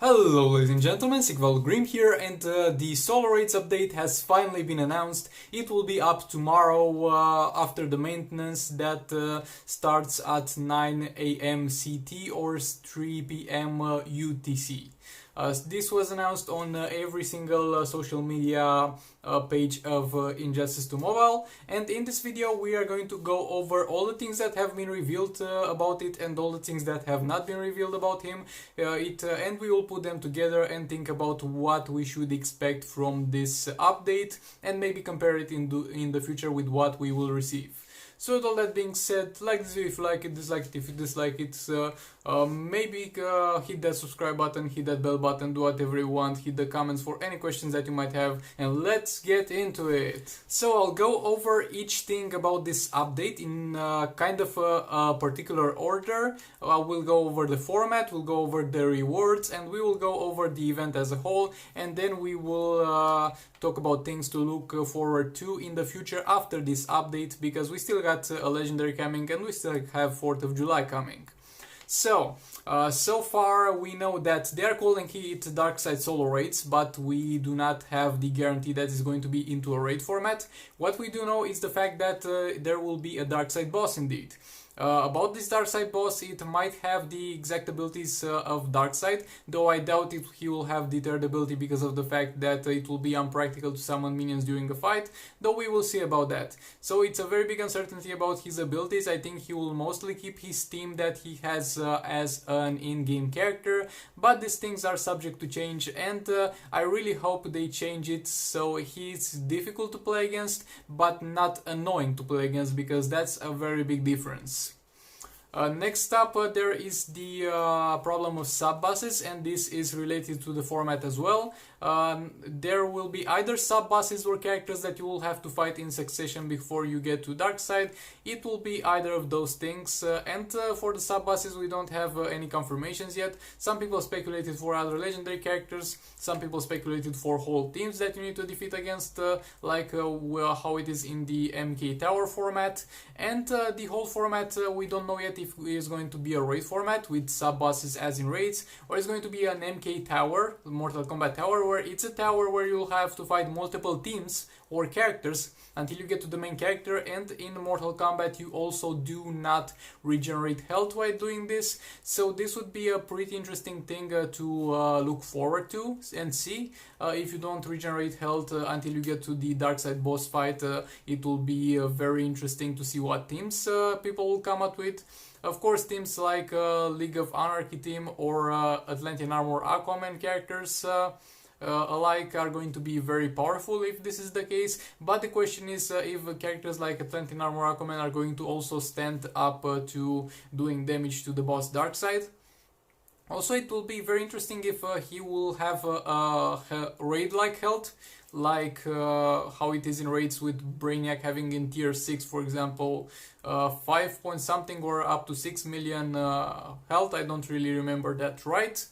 Hello ladies and gentlemen, Grim here, and the Solar Rates update has finally been announced. It will be up tomorrow after the maintenance that starts at 9 AM CT or 3 PM UTC. This was announced on every single social media page of Injustice 2 Mobile, and in this video we are going to go over all the things that have been revealed about it and all the things that have not been revealed about him, and we will put them together and think about what we should expect from this update and maybe compare it in the future with what we will receive. So with all that being said, like this video if you like it, dislike it if you dislike it, maybe hit that subscribe button, hit that bell button, do whatever you want, hit the comments for any questions that you might have, and let's get into it. So I'll go over each thing about this update in kind of a particular order. We'll go over the format, we'll go over the rewards, and we will go over the event as a whole, and then we will talk about things to look forward to in the future after this update, because we still got a legendary coming and we still have 4th of July coming. So far we know that they are calling it Darkside Solo Raids, but we do not have the guarantee that it's going to be into a raid format. What we do know is the fact that there will be a Darkside boss indeed. About this Darkside boss, it might have the exact abilities of Darkside, though I doubt if he will have the third ability because of the fact that it will be unpractical to summon minions during a fight, though we will see about that. So it's a very big uncertainty about his abilities. I think he will mostly keep his team that he has as an in-game character, but these things are subject to change, and I really hope they change it so he's difficult to play against, but not annoying to play against, because that's a very big difference. Next up, there is the problem of sub-bosses, and this is related to the format as well. There will be either sub-bosses or characters that you will have to fight in succession before you get to Darkside. It will be either of those things, and for the sub-bosses we don't have any confirmations yet. Some people speculated for other legendary characters, some people speculated for whole teams that you need to defeat against, like how it is in the MK Tower format, and the whole format we don't know yet if it is going to be a raid format with sub-bosses as in raids, or it's going to be an MK Tower, Mortal Kombat Tower, where it's a tower where you'll have to fight multiple teams or characters until you get to the main character, and in Mortal Kombat you also do not regenerate health while doing this, so this would be a pretty interesting thing to look forward to and see. If you don't regenerate health until you get to the Darkside boss fight, it will be very interesting to see what teams people will come up with. Of course, teams like League of Anarchy team or Atlantean Armor Aquaman characters alike are going to be very powerful if this is the case, but the question is if characters like Atlantean Armor Aquaman are going to also stand up to doing damage to the boss Darkseid. Also, it will be very interesting if he will have a raid-like health, like how it is in raids with Brainiac having in tier 6, for example, 5 point something or up to 6 million health. I don't really remember that right.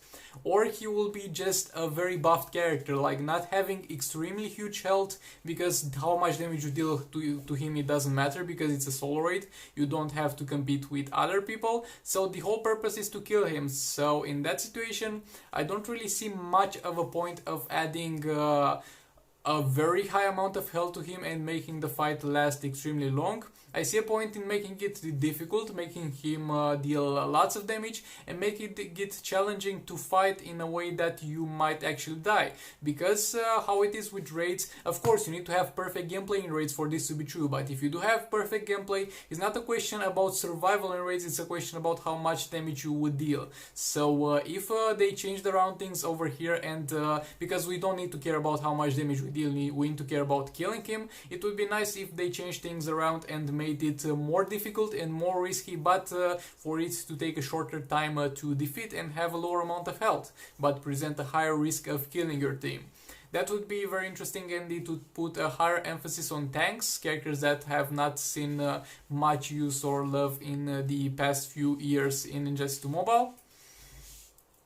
Or he will be just a very buffed character, like not having extremely huge health, because how much damage you deal to him, it doesn't matter, because it's a solo raid, you don't have to compete with other people, so the whole purpose is to kill him. So in that situation I don't really see much of a point of adding a very high amount of health to him and making the fight last extremely long. I see a point in making it difficult, making him deal lots of damage, and make it challenging to fight in a way that you might actually die. Because how it is with raids, of course you need to have perfect gameplay in raids for this to be true, but if you do have perfect gameplay, it's not a question about survival in raids, it's a question about how much damage you would deal. So if they changed around things over here, and because we don't need to care about how much damage we deal, we need to care about killing him, it would be nice if they changed things around and made it more difficult and more risky, but for it to take a shorter time to defeat and have a lower amount of health, but present a higher risk of killing your team. That would be very interesting, and it would put a higher emphasis on tanks, characters that have not seen much use or love in the past few years in Injustice 2 Mobile.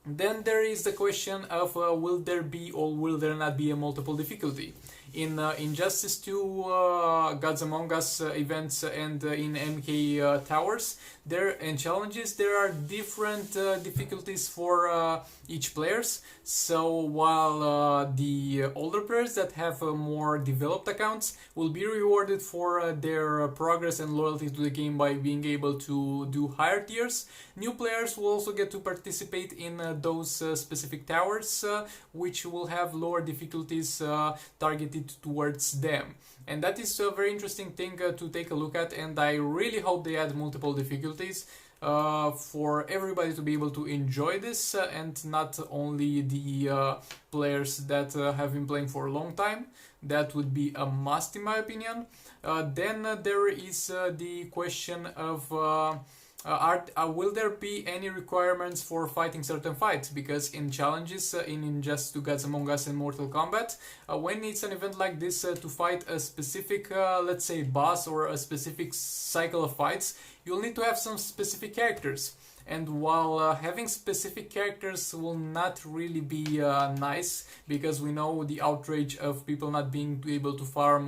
Then there is the question of will there be or will there not be a multiple difficulty. In Injustice 2, Gods Among Us events, and in MK Towers there and challenges, there are different difficulties for each players. So while the older players that have more developed accounts will be rewarded for their progress and loyalty to the game by being able to do higher tiers, new players will also get to participate in those specific towers, which will have lower difficulties targeted towards them. And that is a very interesting thing to take a look at, and I really hope they add multiple difficulties for everybody to be able to enjoy this, and not only the players that have been playing for a long time. That would be a must in my opinion. Then there is the question of will there be any requirements for fighting certain fights? Because in challenges, in Injustice 2, Gods Among Us and Mortal Kombat, when it's an event like this to fight a specific, let's say, boss or a specific cycle of fights, you'll need to have some specific characters. And while having specific characters will not really be nice, because we know the outrage of people not being able to farm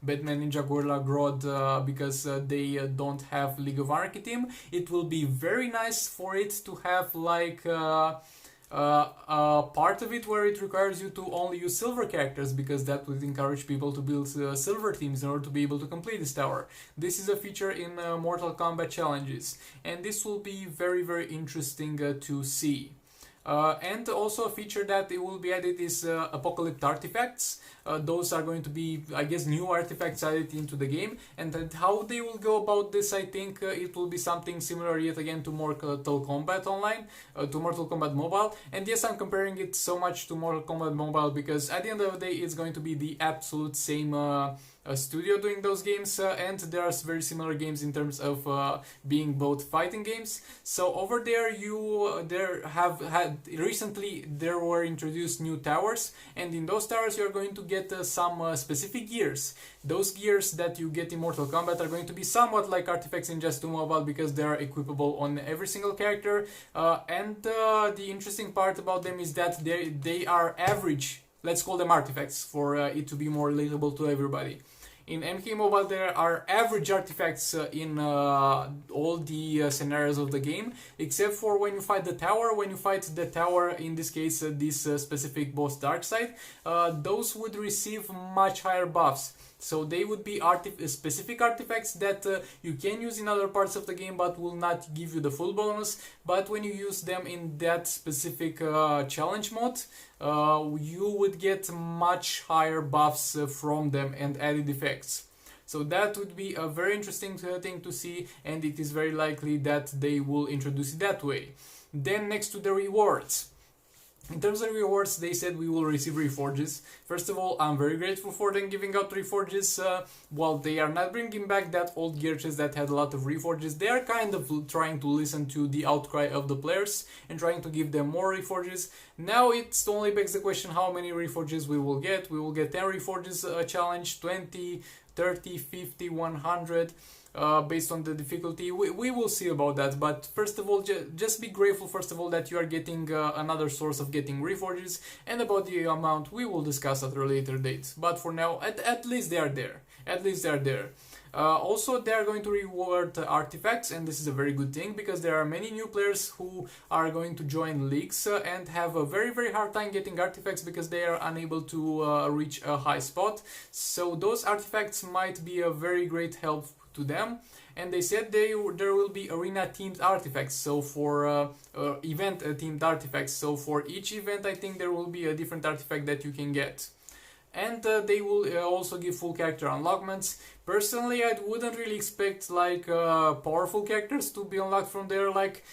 Batman, Ninja, Gorilla, Grodd because they don't have League of Anarchy team, it will be very nice for it to have like part of it where it requires you to only use silver characters, because that would encourage people to build silver teams in order to be able to complete this tower. This is a feature in Mortal Kombat challenges, and this will be very, very interesting to see. And also a feature that it will be added is Apocalypse artifacts. Those are going to be, I guess, new artifacts added into the game, and how they will go about this, I think it will be something similar yet again to Mortal Kombat Online, to Mortal Kombat Mobile. And yes, I'm comparing it so much to Mortal Kombat Mobile because at the end of the day it's going to be the absolute same studio doing those games, and there are very similar games in terms of being both fighting games. So over there recently there were introduced new towers, and in those towers you are going to get some specific gears. Those gears that you get in Mortal Kombat are going to be somewhat like artifacts in Just 2 Mobile because they are equipable on every single character, and the interesting part about them is that they are average. Let's call them artifacts for it to be more relatable to everybody. In MK Mobile there are average artifacts in all the scenarios of the game, except for when you fight the tower. When you fight the tower, in this case this specific boss Darkseid, those would receive much higher buffs. So they would be specific artifacts that you can use in other parts of the game but will not give you the full bonus. But when you use them in that specific challenge mode, you would get much higher buffs from them and added effects. So that would be a very interesting thing to see, and it is very likely that they will introduce it that way. Then next to the rewards. In terms of rewards, they said we will receive reforges. First of all, I'm very grateful for them giving out reforges. While they are not bringing back that old gear chest that had a lot of reforges, they are kind of trying to listen to the outcry of the players and trying to give them more reforges. Now it only begs the question how many reforges we will get. We will get 10 reforges a challenge, 20, 30, 50, 100. Based on the difficulty. We will see about that, but first of all, just be grateful first of all that you are getting another source of getting reforges, and about the amount we will discuss at a later date. But for now, at least they are there. At least they are there. Also, they are going to reward artifacts, and this is a very good thing because there are many new players who are going to join leagues and have a very, very hard time getting artifacts because they are unable to reach a high spot. So those artifacts might be a very great help to them. And they said there will be arena themed artifacts, so for event themed artifacts. So for each event I think there will be a different artifact that you can get. And they will also give full character unlockments. Personally, I wouldn't really expect like powerful characters to be unlocked from there. Like,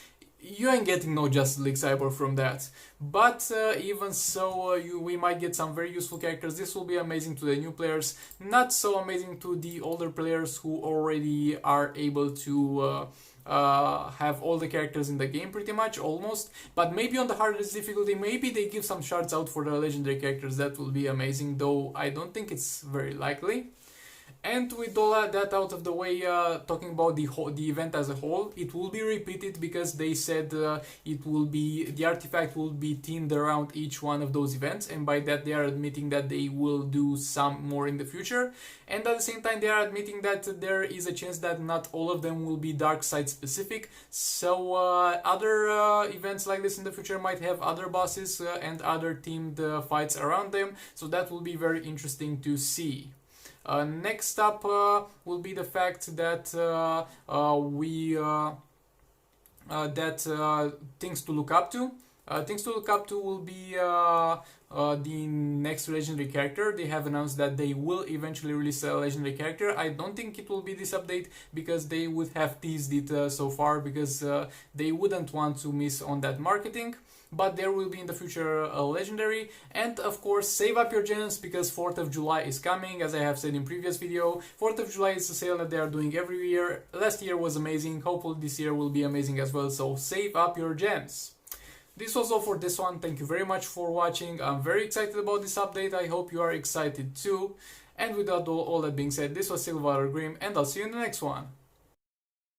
you ain't getting no Justice League Cyborg from that. But even so, we might get some very useful characters. This will be amazing to the new players, not so amazing to the older players who already are able to have all the characters in the game pretty much, almost. But maybe on the hardest difficulty, maybe they give some shards out for the legendary characters. That will be amazing, though I don't think it's very likely. And with all that out of the way, talking about the event as a whole, it will be repeated because they said the artifact will be themed around each one of those events, and by that they are admitting that they will do some more in the future. And at the same time, they are admitting that there is a chance that not all of them will be dark side specific. So other events like this in the future might have other bosses and other themed fights around them. So that will be very interesting to see. Next up will be the fact that things to look up to. Things to look up to will be the next legendary character. They have announced that they will eventually release a legendary character. I don't think it will be this update because they would have teased it so far, because they wouldn't want to miss on that marketing. But there will be in the future a legendary. And of course, save up your gems because 4th of July is coming, as I have said in previous video. 4th of July is a sale that they are doing every year. Last year was amazing, hopefully this year will be amazing as well, so save up your gems. This was all for this one. Thank you very much for watching. I'm very excited about this update. I hope you are excited too. And without all that being said, this was Silver Grim, and I'll see you in the next one.